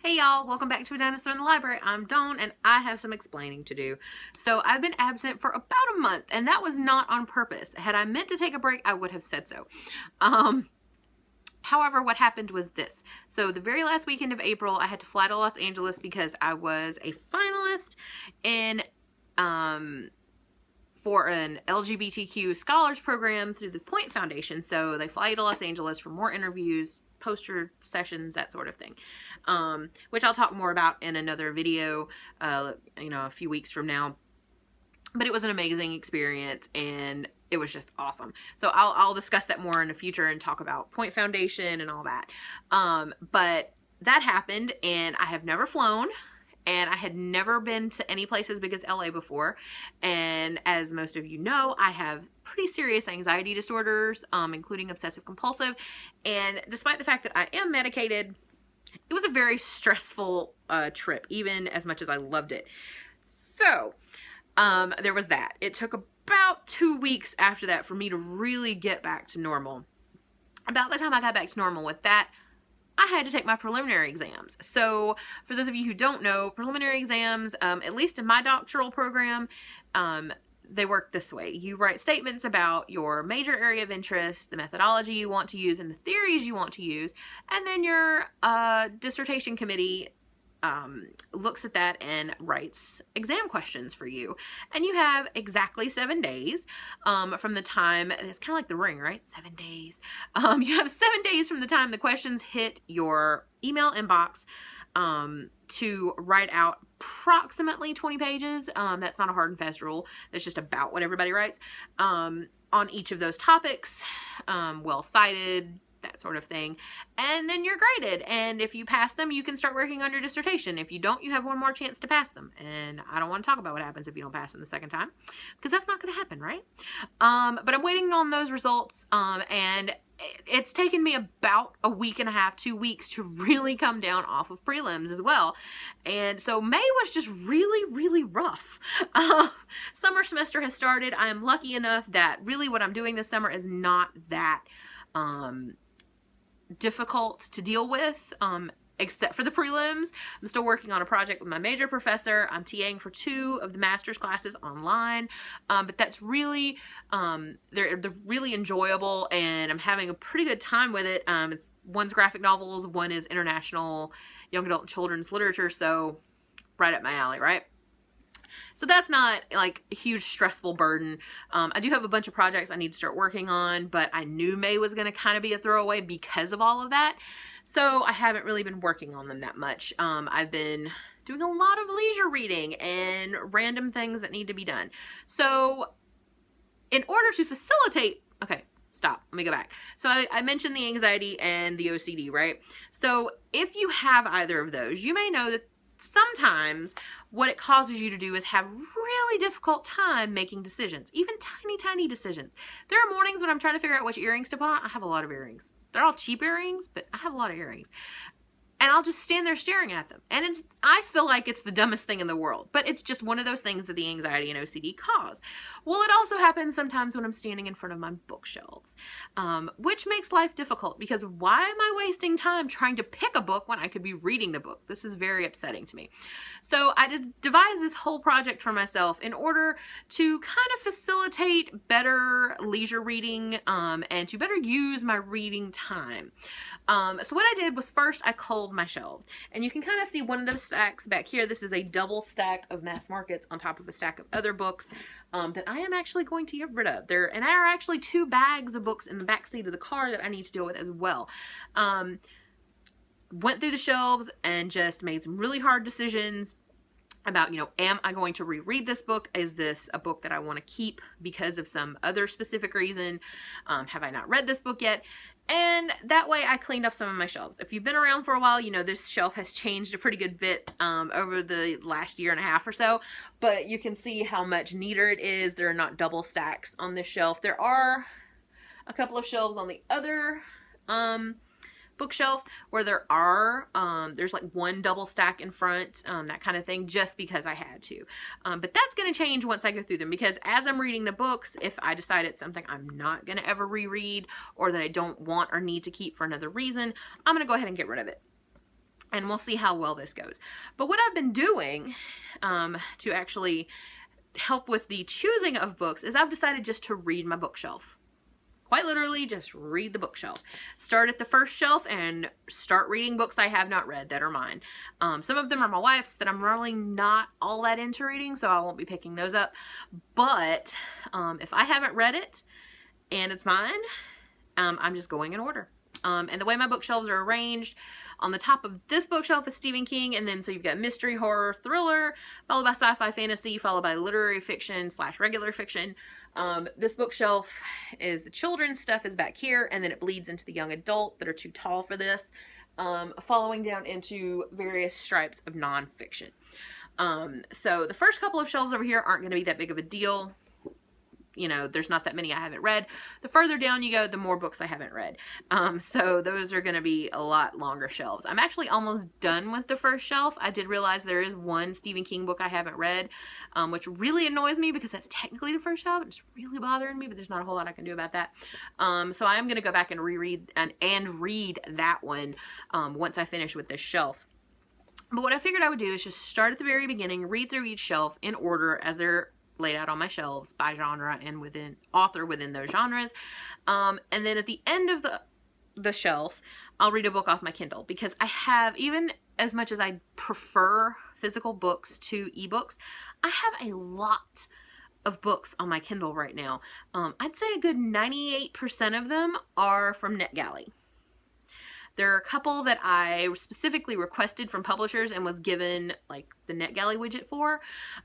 Hey y'all, welcome back to A Dinosaur in the Library. I'm Dawn and I have some explaining to do. So I've been absent for about a month and that was not on purpose. Had I meant to take a break, I would have said so. However, what happened was this. So the very last weekend of April, I had to fly to Los Angeles because I was a finalist in for an LGBTQ scholars program through the Point Foundation. So they fly you to Los Angeles for more interviews, poster sessions, that sort of thing, which I'll talk more about in another video, a few weeks from now. But it was an amazing experience and it was just awesome. So I'll discuss that more in the future and talk about Point Foundation and all that. But that happened and I have never flown. And I had never been to any place as big as LA before. And as most of you know, I have pretty serious anxiety disorders, including obsessive compulsive. And despite the fact that I am medicated, it was a very stressful trip, even as much as I loved it. So there was that. It took about 2 weeks after that for me to really get back to normal. About the time I got back to normal with that, I had to take my preliminary exams. So for those of you who don't know, preliminary exams, at least in my doctoral program, they work this way. You write statements about your major area of interest, the methodology you want to use, and the theories you want to use, and then your dissertation committee looks at that and writes exam questions for you. And you have exactly 7 days from the time, it's kind of like the ring, right? 7 days. You have 7 days from the time the questions hit your email inbox to write out approximately 20 pages. That's not a hard and fast rule. That's just about what everybody writes on each of those topics, well cited, that sort of thing. And then you're graded. And if you pass them, you can start working on your dissertation. If you don't, you have one more chance to pass them. And I don't want to talk about what happens if you don't pass them the second time, because that's not going to happen, right? But I'm waiting on those results. And it's taken me about a week and a half, 2 weeks to really come down off of prelims as well. And so May was just really, really rough. Summer semester has started. I am lucky enough that really what I'm doing this summer is not that difficult to deal with, except for the prelims. I'm still working on a project with my major professor. I'm TAing for 2 of the master's classes online, but that's really, they're really enjoyable, and I'm having a pretty good time with it. One's graphic novels, one is international young adult and children's literature, so right up my alley, right? So that's not like a huge stressful burden. I do have a bunch of projects I need to start working on, but I knew May was going to kind of be a throwaway because of all of that. So I haven't really been working on them that much. I've been doing a lot of leisure reading and random things that need to be done. So in order to facilitate, okay, stop, let me go back. So I mentioned the anxiety and the OCD, right? So if you have either of those, you may know that sometimes what it causes you to do is have really difficult time making decisions, even tiny decisions. There are mornings when I'm trying to figure out which earrings to put on. I have a lot of earrings. They're all cheap earrings, but I have a lot of earrings. And I'll just stand there staring at them. And I feel like it's the dumbest thing in the world, but it's just one of those things that the anxiety and OCD cause. Well, it also happens sometimes when I'm standing in front of my bookshelves, which makes life difficult because why am I wasting time trying to pick a book when I could be reading the book? This is very upsetting to me. So I just devised this whole project for myself in order to kind of facilitate better leisure reading, and to better use my reading time. So what I did was first I culled my shelves, and you can kind of see one of the stacks back here. This is a double stack of Mass Markets on top of a stack of other books that I am actually going to get rid of. There are actually 2 bags of books in the back seat of the car that I need to deal with as well. Went through the shelves and just made some really hard decisions about, am I going to reread this book? Is this a book that I want to keep because of some other specific reason? Have I not read this book yet? And that way I cleaned up some of my shelves. If you've been around for a while, you know this shelf has changed a pretty good bit over the last year and a half or so. But you can see how much neater it is. There are not double stacks on this shelf. There are a couple of shelves on the other bookshelf where there's like 1 double stack in front, that kind of thing, just because I had to. But that's going to change once I go through them, because as I'm reading the books, if I decide it's something I'm not going to ever reread or that I don't want or need to keep for another reason, I'm going to go ahead and get rid of it. and we'll see how well this goes. But what I've been doing to actually help with the choosing of books is I've decided just to read my bookshelf. Quite literally, just read the bookshelf. Start at the first shelf and start reading books I have not read that are mine. Some of them are my wife's that I'm really not all that into reading, so I won't be picking those up. But if I haven't read it and it's mine, I'm just going in order. And the way my bookshelves are arranged, on the top of this bookshelf is Stephen King, and then so you've got mystery, horror, thriller, followed by sci-fi, fantasy, followed by literary fiction / regular fiction. This bookshelf is the children's stuff is back here, and then it bleeds into the young adult that are too tall for this, following down into various stripes of nonfiction. So the first couple of shelves over here aren't going to be that big of a deal. You know, there's not that many I haven't read. The further down you go, the more books I haven't read. So those are going to be a lot longer shelves. I'm actually almost done with the first shelf. I did realize there is one Stephen King book I haven't read, which really annoys me because that's technically the first shelf. It's really bothering me, but there's not a whole lot I can do about that. So I am going to go back and reread and read that one once I finish with this shelf. But what I figured I would do is just start at the very beginning, read through each shelf in order as they're laid out on my shelves by genre and within author within those genres. And then at the end of the shelf, I'll read a book off my Kindle, because I have, even as much as I prefer physical books to ebooks, I have a lot of books on my Kindle right now. I'd say a good 98% of them are from NetGalley. There are a couple that I specifically requested from publishers and was given like the NetGalley widget for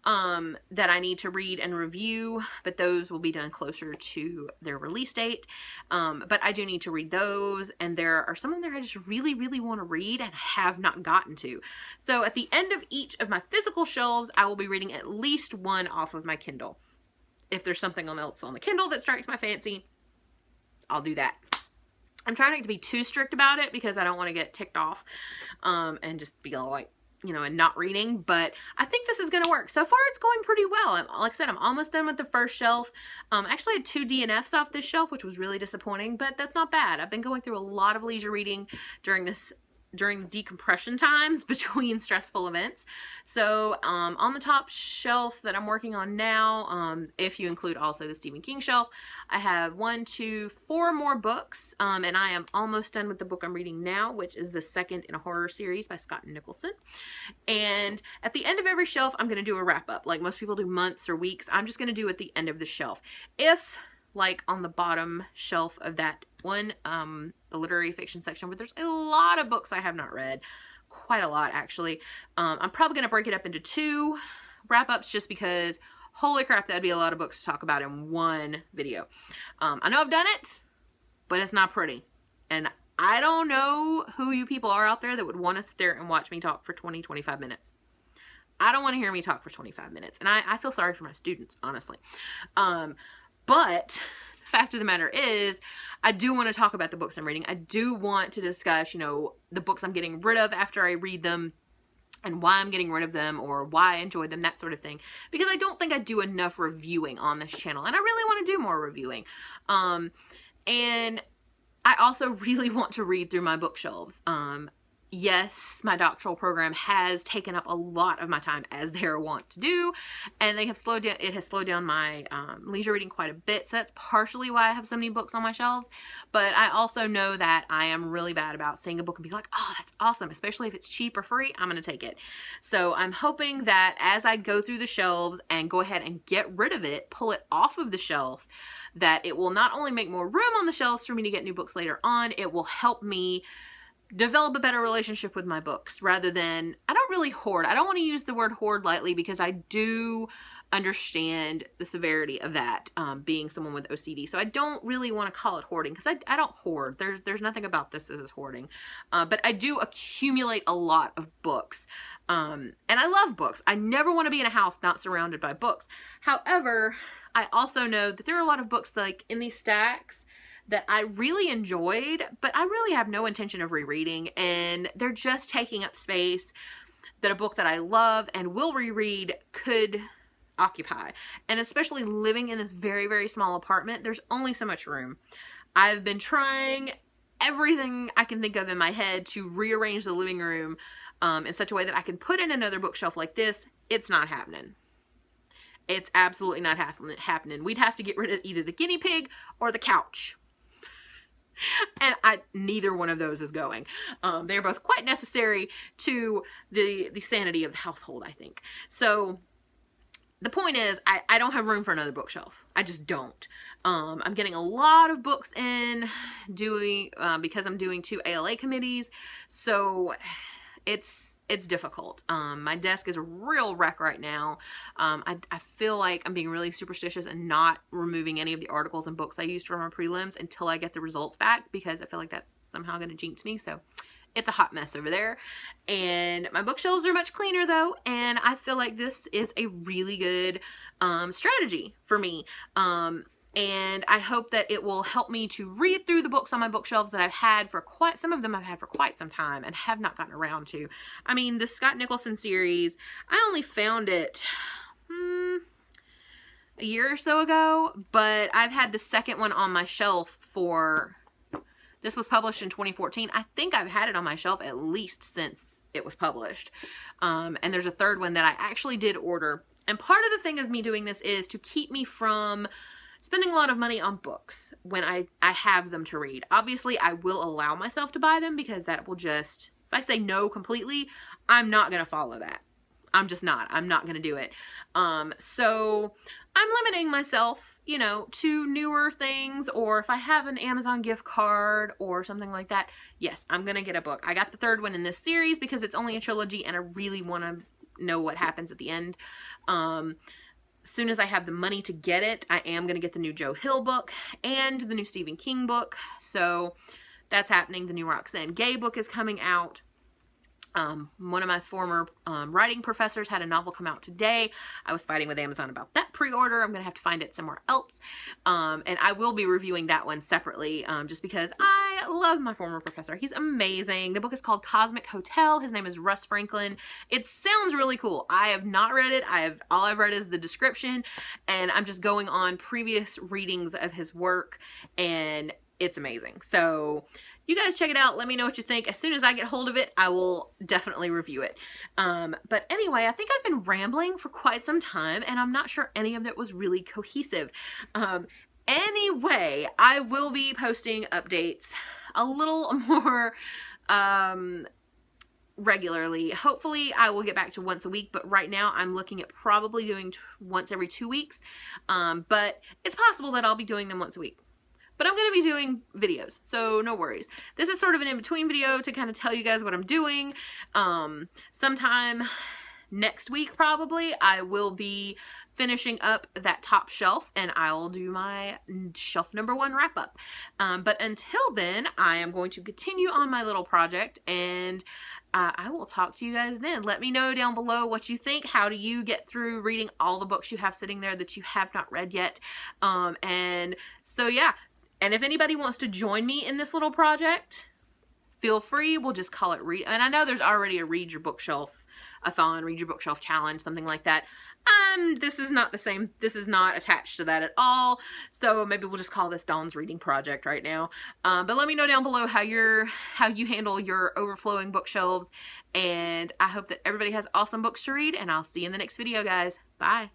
that I need to read and review, but those will be done closer to their release date. But I do need to read those, and there are some of them I just really, really want to read and have not gotten to. So at the end of each of my physical shelves, I will be reading at least one off of my Kindle. If there's something else on the Kindle that strikes my fancy, I'll do that. I'm trying not to be too strict about it because I don't want to get ticked off and just be like, you know, and not reading. But I think this is going to work. So far, it's going pretty well. Like I said, I'm almost done with the first shelf. Actually, I had 2 DNFs off this shelf, which was really disappointing, but that's not bad. I've been going through a lot of leisure reading during decompression times between stressful events. So on the top shelf that I'm working on now, if you include also the Stephen King shelf, I have 1, 2, 4 more books, and I am almost done with the book I'm reading now, which is the second in a horror series by Scott Nicholson. And at the end of every shelf, I'm going to do a wrap up. Like most people do months or weeks, I'm just going to do at the end of the shelf. If, like on the bottom shelf of that one, the literary fiction section, where there's a lot of books I have not read, quite a lot actually, I'm probably going to break it up into 2 wrap-ups just because, holy crap, that'd be a lot of books to talk about in one video. I know I've done it, but it's not pretty. And I don't know who you people are out there that would want to sit there and watch me talk for 20-25 minutes. I don't want to hear me talk for 25 minutes. And I feel sorry for my students, honestly. But the fact of the matter is, I do want to talk about the books I'm reading. I do want to discuss, you know, the books I'm getting rid of after I read them, and why I'm getting rid of them, or why I enjoyed them, that sort of thing. Because I don't think I do enough reviewing on this channel, and I really want to do more reviewing. And I also really want to read through my bookshelves. Yes, my doctoral program has taken up a lot of my time, as they're wont to do, and they have slowed down. It has slowed down my leisure reading quite a bit, so that's partially why I have so many books on my shelves. But I also know that I am really bad about seeing a book and be like, oh, that's awesome, especially if it's cheap or free, I'm going to take it. So I'm hoping that as I go through the shelves and go ahead and get rid of it, pull it off of the shelf, that it will not only make more room on the shelves for me to get new books later on, it will help me develop a better relationship with my books, rather than, I don't really hoard. I don't want to use the word hoard lightly, because I do understand the severity of that, being someone with OCD. So I don't really want to call it hoarding, because I don't hoard. There's nothing about this as hoarding. But I do accumulate a lot of books. And I love books. I never want to be in a house not surrounded by books. However, I also know that there are a lot of books like in these stacks that I really enjoyed, but I really have no intention of rereading, and they're just taking up space that a book that I love and will reread could occupy. And especially living in this very, very small apartment, there's only so much room. I've been trying everything I can think of in my head to rearrange the living room in such a way that I can put in another bookshelf like this. It's not happening. It's absolutely not happening. We'd have to get rid of either the guinea pig or the couch. And neither one of those is going. They're both quite necessary to the sanity of the household, I think. So the point is, I don't have room for another bookshelf. I just don't. I'm getting a lot of books in because I'm doing 2 ALA committees. So it's difficult. My desk is a real wreck right now. I feel like I'm being really superstitious and not removing any of the articles and books I used for my prelims until I get the results back, because I feel like that's somehow going to jinx me. So it's a hot mess over there. And my bookshelves are much cleaner though, and I feel like this is a really good strategy for me. And I hope that it will help me to read through the books on my bookshelves that I've had for some of them I've had for quite some time and have not gotten around to. I mean, the Scott Nicholson series, I only found it a year or so ago, but I've had the second one on my shelf this was published in 2014. I think I've had it on my shelf at least since it was published. And there's a third one that I actually did order. And part of the thing of me doing this is to keep me from spending a lot of money on books when I have them to read. Obviously, I will allow myself to buy them, because that will just, if I say no completely, I'm not going to follow that. I'm just not. I'm not going to do it. So I'm limiting myself, you know, to newer things, or if I have an Amazon gift card or something like that, yes, I'm going to get a book. I got the third one in this series because it's only a trilogy and I really want to know what happens at the end. As soon as I have the money to get it, I am going to get the new Joe Hill book and the new Stephen King book. So that's happening. The new Roxane Gay book is coming out. One of my former writing professors had a novel come out today. I was fighting with Amazon about that pre-order. I'm going to have to find it somewhere else. And I will be reviewing that one separately, just because I love my former professor. He's amazing. The book is called Cosmic Hotel. His name is Russ Franklin. It sounds really cool. I have not read it. All I've read is the description, and I'm just going on previous readings of his work, and it's amazing. So you guys check it out. Let me know what you think. As soon as I get hold of it, I will definitely review it. But anyway, I think I've been rambling for quite some time, and I'm not sure any of it was really cohesive. Anyway, I will be posting updates a little more regularly. Hopefully I will get back to once a week, but right now I'm looking at probably doing once every 2 weeks. But it's possible that I'll be doing them once a week. But I'm going to be doing videos, so no worries. This is sort of an in-between video to kind of tell you guys what I'm doing. Sometime next week, probably, I will be finishing up that top shelf, and I'll do my shelf number 1 wrap-up. But until then, I am going to continue on my little project, and I will talk to you guys then. Let me know down below what you think. How do you get through reading all the books you have sitting there that you have not read yet? And so, yeah. And if anybody wants to join me in this little project, feel free. We'll just call it read. And I know there's already a Read Your Bookshelf-a-thon, Read Your Bookshelf challenge, something like that. This is not the same. This is not attached to that at all. So maybe we'll just call this Dawn's Reading Project right now. But let me know down below how you handle your overflowing bookshelves. And I hope that everybody has awesome books to read. And I'll see you in the next video, guys. Bye.